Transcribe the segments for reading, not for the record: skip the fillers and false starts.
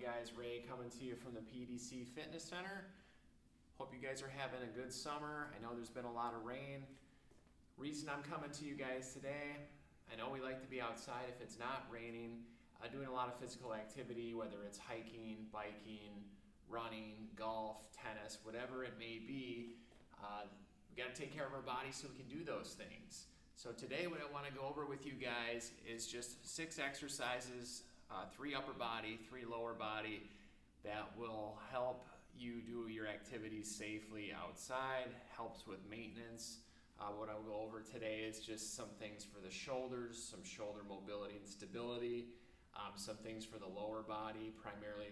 guys, Ray coming to you from the PDC Fitness Center. Hope you guys are having a good summer. I know there's been a lot of rain. Reason I'm coming to you guys today, I know we like to be outside if it's not raining, doing a lot of physical activity, whether it's hiking, biking, running, golf, tennis, whatever it may be. We got to take care of our bodies so we can do those things. So today what I want to go over with you guys is just 6 exercises, 3 upper body, 3 lower body, that will help you do your activities safely outside, helps with maintenance. What I'll go over today is just some things for the shoulders, some shoulder mobility and stability, some things for the lower body, primarily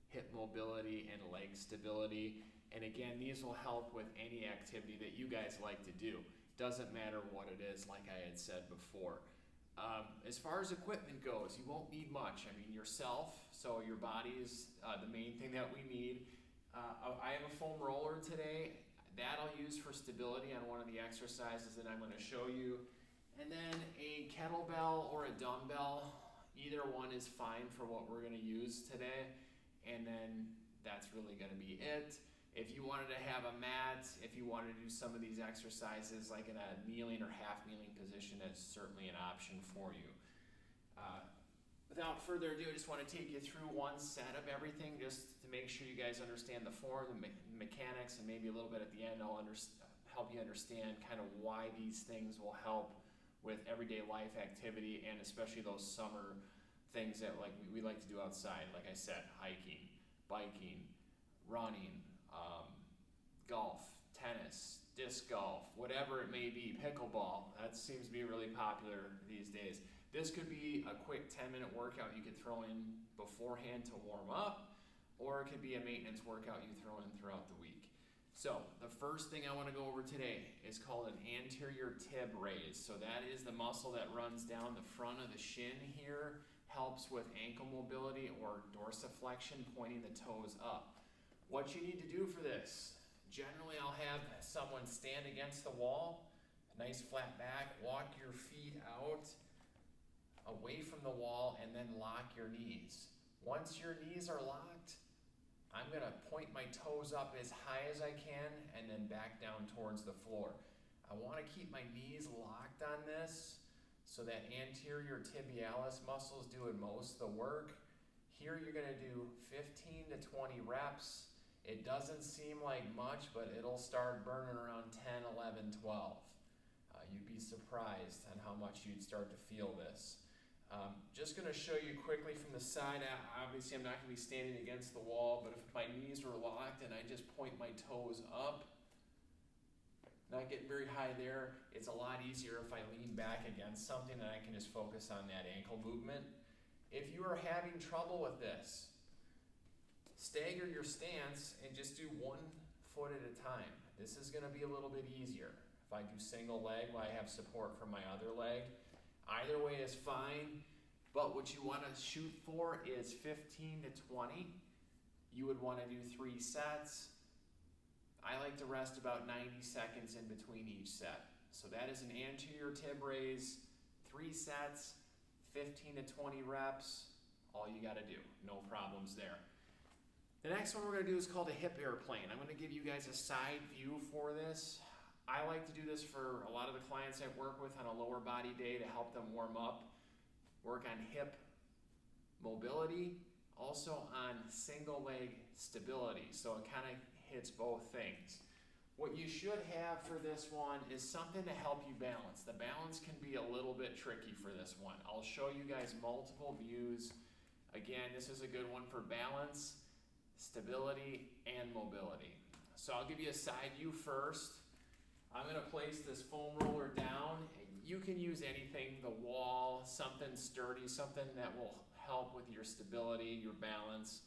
hip mobility and leg stability. And again, these will help with any activity that you guys like to do. Doesn't matter what it is, like I had said before. As far as equipment goes, you won't need much. I mean, yourself, so your body is the main thing that we need. I have a foam roller today. That I'll use for stability on one of the exercises that I'm going to show you. And then a kettlebell or a dumbbell, either one is fine for what we're going to use today. And then that's really going to be it. If you wanted to have a mat, if you wanted to do some of these exercises like in a kneeling or half kneeling position, that's certainly an option for you. Without further ado, I just want to take you through one set of everything just to make sure you guys understand the form, the mechanics, and maybe a little bit at the end I'll help you understand kind of why these things will help with everyday life activity, and especially those summer things that we like to do outside. Like I said, hiking, biking, running, golf, tennis, disc golf, whatever it may be, pickleball. That seems to be really popular these days. This could be a quick 10-minute workout you could throw in beforehand to warm up, or it could be a maintenance workout you throw in throughout the week. So the first thing I want to go over today is called an anterior tib raise. So that is the muscle that runs down the front of the shin here, helps with ankle mobility or dorsiflexion, pointing the toes up. What you need to do for this, generally I'll have someone stand against the wall, a nice flat back, walk your feet out away from the wall, and then lock your knees. Once your knees are locked, I'm going to point my toes up as high as I can and then back down towards the floor. I want to keep my knees locked on this so that anterior tibialis muscle is doing most of the work. Here you're going to do 15 to 20 reps. It doesn't seem like much, but it'll start burning around 10, 11, 12. You'd be surprised on how much you'd start to feel this. Just going to show you quickly from the side. Obviously, I'm not going to be standing against the wall, but if my knees were locked and I just point my toes up, not getting very high there, it's a lot easier if I lean back against something and I can just focus on that ankle movement. If you are having trouble with this, stagger your stance and just do 1 foot at a time. This is going to be a little bit easier. If I do single leg while I have support from my other leg, either way is fine, but what you want to shoot for is 15 to 20. You would want to do 3 sets. I like to rest about 90 seconds in between each set. So that is an anterior tib raise, 3 sets, 15 to 20 reps, all you got to do. No problems there. The next one we're going to do is called a hip airplane. I'm going to give you guys a side view for this. I like to do this for a lot of the clients I work with on a lower body day to help them warm up, work on hip mobility, also on single leg stability. So it kind of hits both things. What you should have for this one is something to help you balance. The balance can be a little bit tricky for this one. I'll show you guys multiple views. Again, this is a good one for balance, stability, and mobility. So I'll give you a side view first. I'm going to place this foam roller down. You can use anything, the wall, something sturdy, something that will help with your stability, your balance.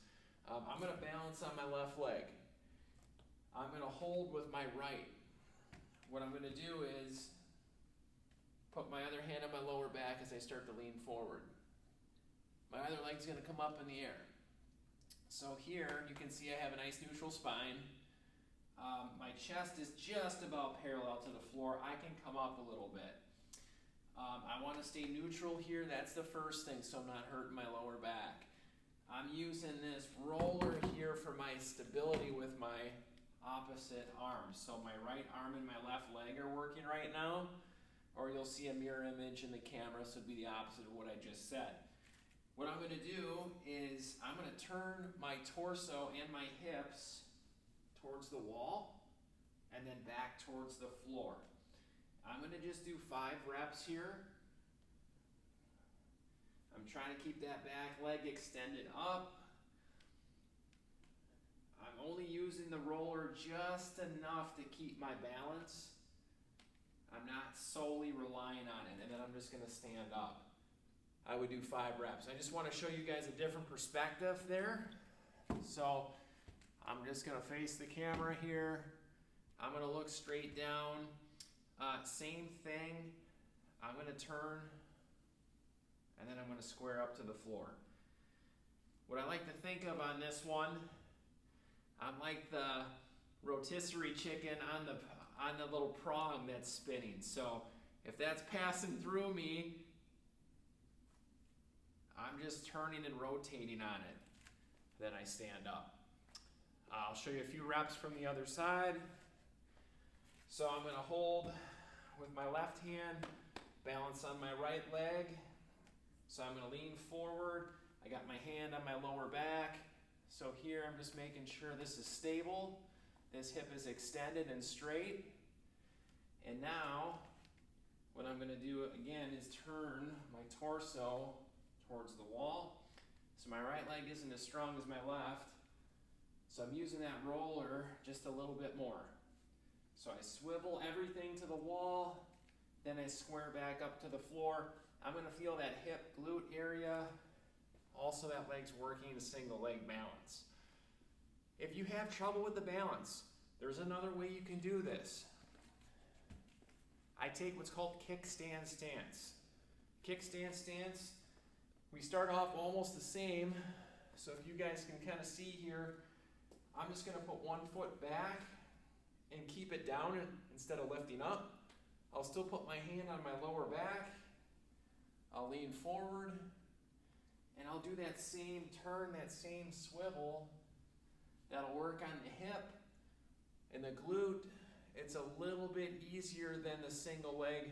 I'm going to balance on my left leg. I'm going to hold with my right. What I'm going to do is put my other hand on my lower back as I start to lean forward. My other leg's going to come up in the air. So here you can see I have a nice neutral spine. My chest is just about parallel to the floor. I can come up a little bit. I want to stay neutral here. That's the first thing, so I'm not hurting my lower back. I'm using this my stability with my opposite arms. So my right arm and my left leg are working right now, or you'll see a mirror image in the camera, so it'd be the opposite of what I just said. What I'm going to do is I'm going to turn my torso and my hips towards the wall and then back towards the floor. I'm going to just do 5 reps here. I'm trying to keep that back leg extended up. I'm only using the roller just enough to keep my balance. I'm not solely relying on it, and then I'm just going to stand up. I would do 5 reps. I just want to show you guys a different perspective there. So I'm just going to face the camera here. I'm going to look straight down. Same thing. I'm going to turn, and then I'm going to square up to the floor. What I like to think of on this one, I'm like the rotisserie chicken on the little prong that's spinning. So if that's passing through me, I'm just turning and rotating on it. Then I stand up. I'll show you a few reps from the other side. So I'm going to hold with my left hand, balance on my right leg. So I'm going to lean forward. I got my hand on my lower back. So here I'm just making sure this is stable. This hip is extended and straight. And now what I'm going to do again is turn my torso towards the wall. So my right leg isn't as strong as my left. So I'm using that roller just a little bit more. So I swivel everything to the wall, then I square back up to the floor. I'm going to feel that hip glute area. Also that leg's working a single leg balance. If you have trouble with the balance, there's another way you can do this. I take what's called kickstand stance. Kickstand stance, we start off almost the same. So if you guys can kind of see here, I'm just going to put one foot back and keep it down instead of lifting up. I'll still put my hand on my lower back. I'll lean forward, and I'll do that same turn, that same swivel. That'll work on the hip and the glute. It's a little bit easier than the single leg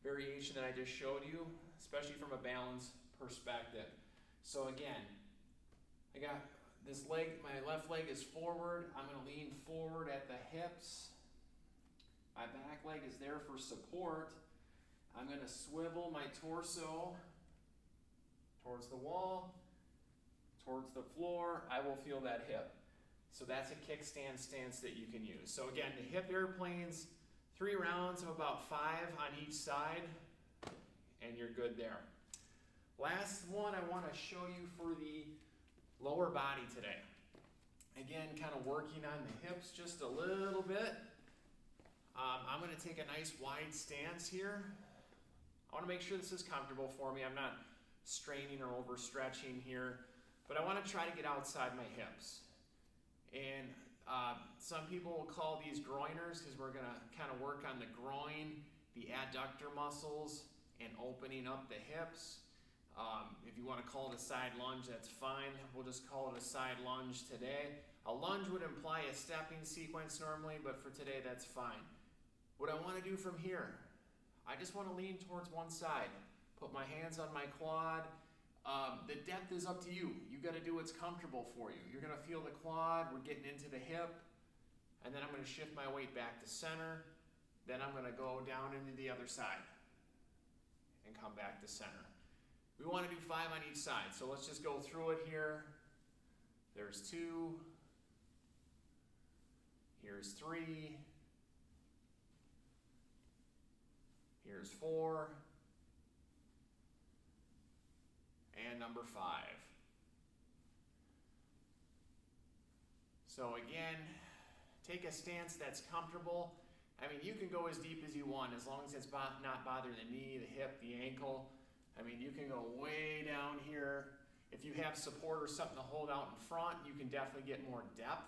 variation that I just showed you, especially from a balance perspective. So again, I got this leg, my left leg is forward. I'm going to lean forward at the hips. My back leg is there for support. I'm going to swivel my torso towards the wall, towards the floor. I will feel that hip. So that's a kickstand stance that you can use. So again, the hip airplanes, 3 rounds of about 5 on each side, and you're good there. Last one I want to show you for the lower body today. Again, kind of working on the hips just a little bit. I'm going to take a nice wide stance here. I want to make sure this is comfortable for me. I'm not straining or overstretching here, but I want to try to get outside my hips. And some people will call these groiners because we're going to kind of work on the groin, the adductor muscles, and opening up the hips. If you want to call it a side lunge, that's fine. We'll just call it a side lunge today. A lunge would imply a stepping sequence normally, but for today, that's fine. What I want to do from here, I just want to lean towards one side. Put my hands on my quad. The depth is up to you. You got to do what's comfortable for you. You're going to feel the quad. We're getting into the hip. And then I'm going to shift my weight back to center. Then I'm going to go down into the other side and come back to center. We want to do 5 on each side. So let's just go through it here. There's 2. Here's 3. Here's 4. And number 5. So again, take a stance that's comfortable. I mean, you can go as deep as you want as long as it's not bothering the knee, the hip, the ankle. I mean, you can go way down here. If you have support or something to hold out in front, you can definitely get more depth.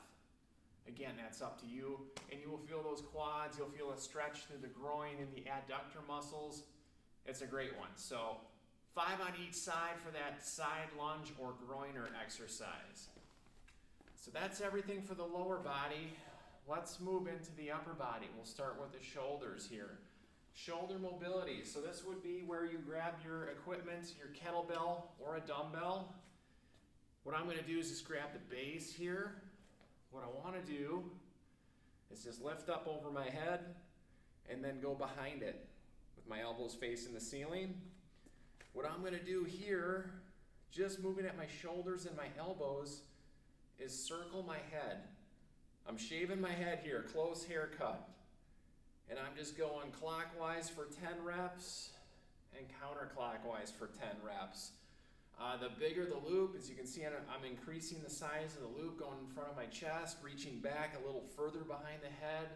Again, that's up to you. And you will feel those quads. You'll feel a stretch through the groin and the adductor muscles. It's a great one. So 5 on each side for that side lunge or groiner exercise. So that's everything for the lower body. Let's move into the upper body. We'll start with the shoulders here. Shoulder mobility. So this would be where you grab your equipment, your kettlebell or a dumbbell. What I'm going to do is just grab the base here. What I want to do is just lift up over my head and then go behind it with my elbows facing the ceiling. What I'm going to do here, just moving at my shoulders and my elbows, is circle my head. I'm shaving my head here, close haircut. And I'm just going clockwise for 10 reps and counterclockwise for 10 reps. The bigger the loop, as you can see, I'm increasing the size of the loop, going in front of my chest, reaching back a little further behind the head,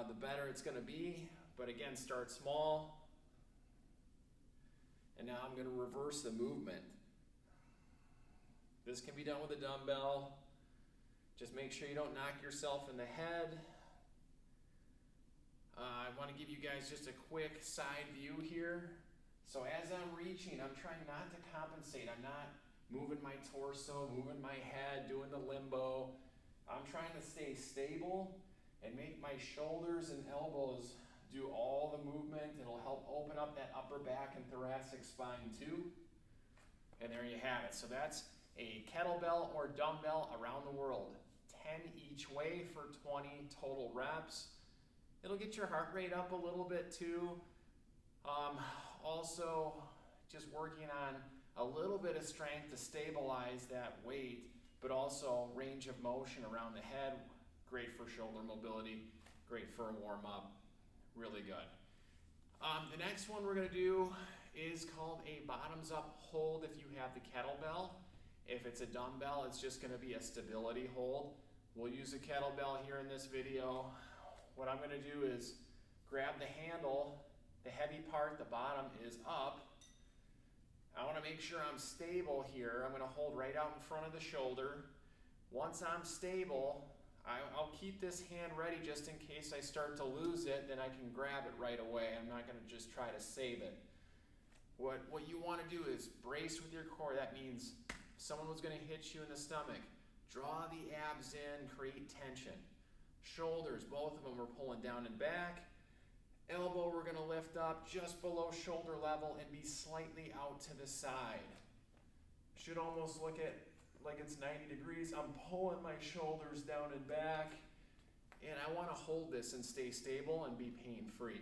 the better it's going to be. But again, start small. And now I'm going to reverse the movement. This can be done with a dumbbell. Just make sure you don't knock yourself in the head. I want to give you guys just a quick side view here. So as I'm reaching, I'm trying not to compensate. I'm not moving my torso, moving my head, doing the limbo. I'm trying to stay stable and make my shoulders and elbows do all the movement. It'll help open up that upper back and thoracic spine too. And there you have it. So that's a kettlebell or dumbbell around the world. 10 each way for 20 total reps. It'll get your heart rate up a little bit too. Also, just working on a little bit of strength to stabilize that weight, but also range of motion around the head. Great for shoulder mobility, great for a warm up, really good. The next one we're gonna do is called a bottoms up hold if you have the kettlebell. If it's a dumbbell, it's just gonna be a stability hold. We'll use a kettlebell here in this video. What I'm gonna do is grab the handle, the heavy part, the bottom is up. I wanna make sure I'm stable here. I'm gonna hold right out in front of the shoulder. Once I'm stable, I'll keep this hand ready just in case I start to lose it, then I can grab it right away. I'm not gonna just try to save it. What you wanna do is brace with your core. That means if someone was gonna hit you in the stomach, draw the abs in, create tension. Shoulders, both of them are pulling down and back. Elbow we're gonna lift up just below shoulder level and be slightly out to the side. Should almost look at like it's 90 degrees. I'm pulling my shoulders down and back, and I wanna hold this and stay stable and be pain-free.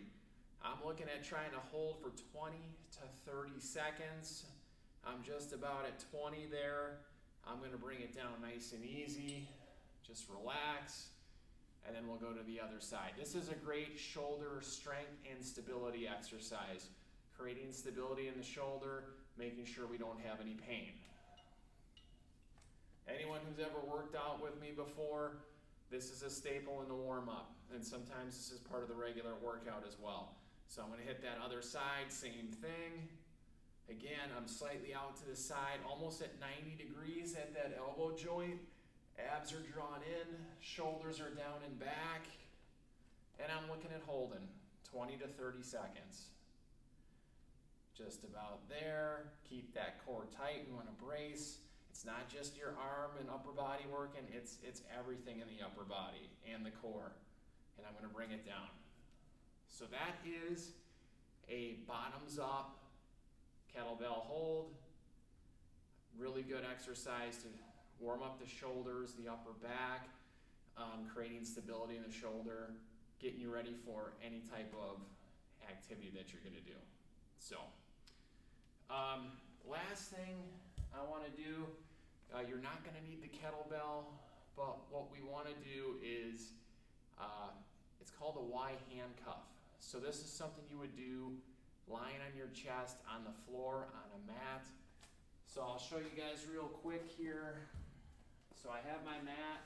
I'm looking at trying to hold for 20 to 30 seconds. I'm just about at 20 there. I'm gonna bring it down nice and easy. Just relax. And then we'll go to the other side. This is a great shoulder strength and stability exercise. Creating stability in the shoulder, making sure we don't have any pain. Anyone who's ever worked out with me before, this is a staple in the warm-up. And sometimes this is part of the regular workout as well. So I'm gonna hit that other side, same thing. Again, I'm slightly out to the side, almost at 90 degrees at that elbow joint. Abs are drawn in, shoulders are down and back, and I'm looking at holding 20 to 30 seconds. Just about there. Keep that core tight. We want to brace. It's not just your arm and upper body working, it's everything in the upper body and the core. And I'm going to bring it down. So that is a bottoms up kettlebell hold. Really good exercise to warm up the shoulders, the upper back, creating stability in the shoulder, getting you ready for any type of activity that you're gonna do. So, last thing I wanna do, you're not gonna need the kettlebell, but what we wanna do is, it's called a Y handcuff. So this is something you would do lying on your chest on the floor on a mat. So I'll show you guys real quick here. So I have my mat.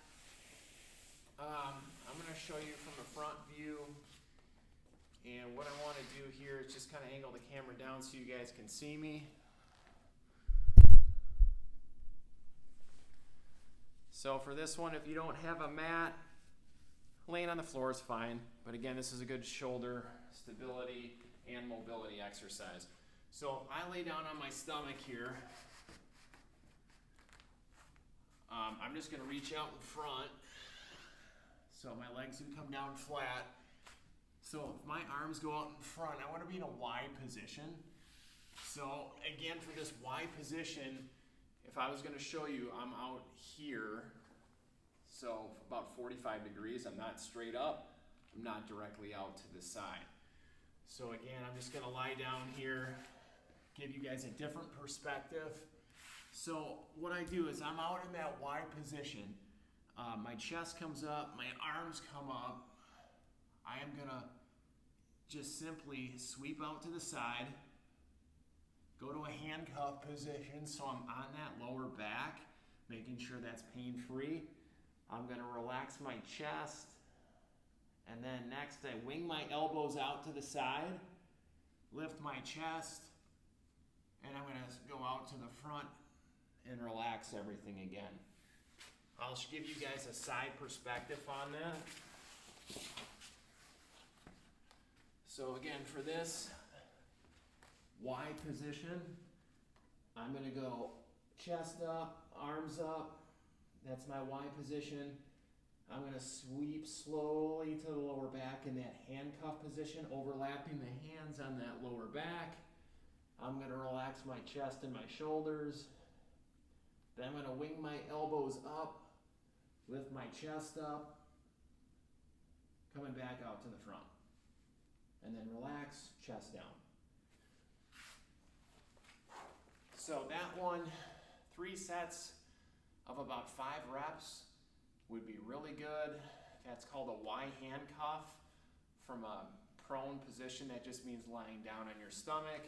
I'm gonna show you from the front view. And what I wanna do here is just kinda angle the camera down so you guys can see me. So for this one, if you don't have a mat, laying on the floor is fine. But again, this is a good shoulder stability and mobility exercise. So I lay down on my stomach here. I'm just gonna reach out in front. So my legs can come down flat. So if my arms go out in front, I wanna be in a Y position. So again, for this Y position, if I was gonna show you, I'm out here. So about 45 degrees, I'm not straight up, I'm not directly out to the side. So again, I'm just gonna lie down here, give you guys a different perspective. So what I do is I'm out in that Y position. My chest comes up, my arms come up. I am gonna just simply sweep out to the side, go to a handcuff position so I'm on that lower back, making sure that's pain-free. I'm gonna relax my chest, and then next I wing my elbows out to the side, lift my chest, and I'm gonna go out to the front and relax everything again. I'll give you guys a side perspective on that. So again, for this Y position, I'm gonna go chest up, arms up. That's my Y position. I'm gonna sweep slowly to the lower back in that handcuff position, overlapping the hands on that lower back. I'm gonna relax my chest and my shoulders. Then I'm gonna wing my elbows up, lift my chest up, coming back out to the front. And then relax, chest down. So that one, 3 sets of about 5 reps would be really good. That's called a Y handcuff from a prone position. That just means lying down on your stomach.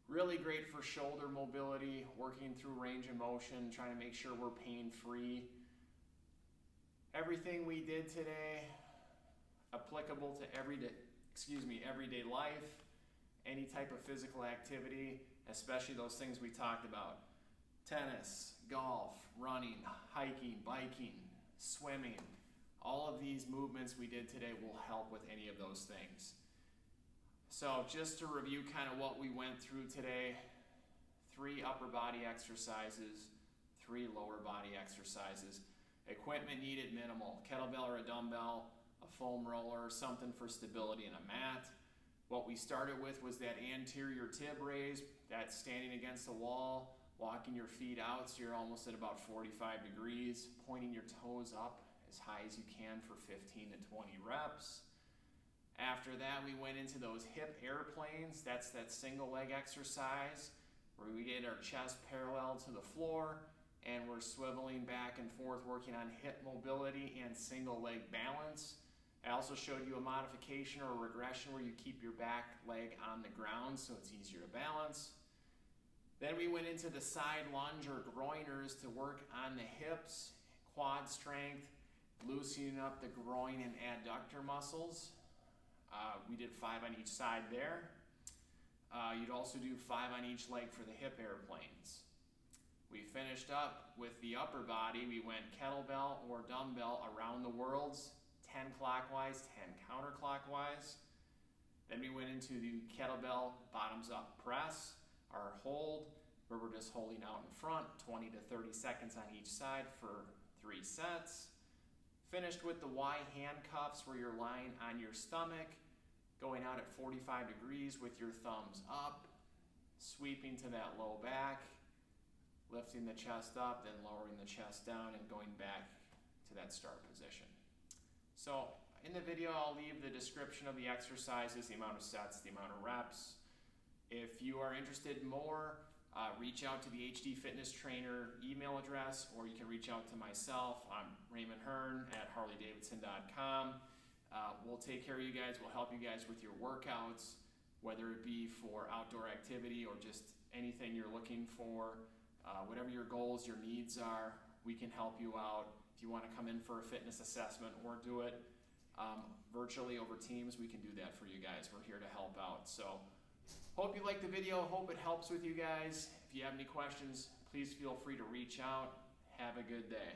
Really great for shoulder mobility, working through range of motion, trying to make sure we're pain-free. Everything we did today, applicable to everyday life, any type of physical activity, especially those things we talked about. Tennis, golf, running, hiking, biking, swimming. All of these movements we did today will help with any of those things. So just to review kind of what we went through today, 3 upper body exercises, 3 lower body exercises. Equipment needed minimal, kettlebell or a dumbbell, a foam roller, something for stability, and a mat. What we started with was that anterior tib raise, that's standing against the wall, walking your feet out so you're almost at about 45 degrees, pointing your toes up as high as you can for 15 to 20 reps. After that, we went into those hip airplanes. That's that single leg exercise where we get our chest parallel to the floor and we're swiveling back and forth, working on hip mobility and single leg balance. I also showed you a modification or a regression where you keep your back leg on the ground so it's easier to balance. Then we went into the side lunge or groiners to work on the hips, quad strength, loosening up the groin and adductor muscles. We did 5 on each side there. You'd also do 5 on each leg for the hip airplanes. We finished up with the upper body. We went kettlebell or dumbbell around the worlds, 10 clockwise, 10 counterclockwise. Then we went into the kettlebell bottoms up press, our hold, where we're just holding out in front, 20 to 30 seconds on each side for 3 sets. Finished with the Y handcuffs where you're lying on your stomach, going out at 45 degrees with your thumbs up, sweeping to that low back, lifting the chest up, then lowering the chest down and going back to that start position. So in the video, I'll leave the description of the exercises, the amount of sets, the amount of reps. If you are interested in more, reach out to the HD Fitness Trainer email address, or you can reach out to myself. I'm Raymond Hearn at harleydavidson.com. We'll take care of you guys. We'll help you guys with your workouts, whether it be for outdoor activity or just anything you're looking for. Whatever your goals, your needs are, we can help you out. If you want to come in for a fitness assessment or do it virtually over Teams, we can do that for you guys. We're here to help out. So hope you like the video. Hope it helps with you guys. If you have any questions, please feel free to reach out. Have a good day.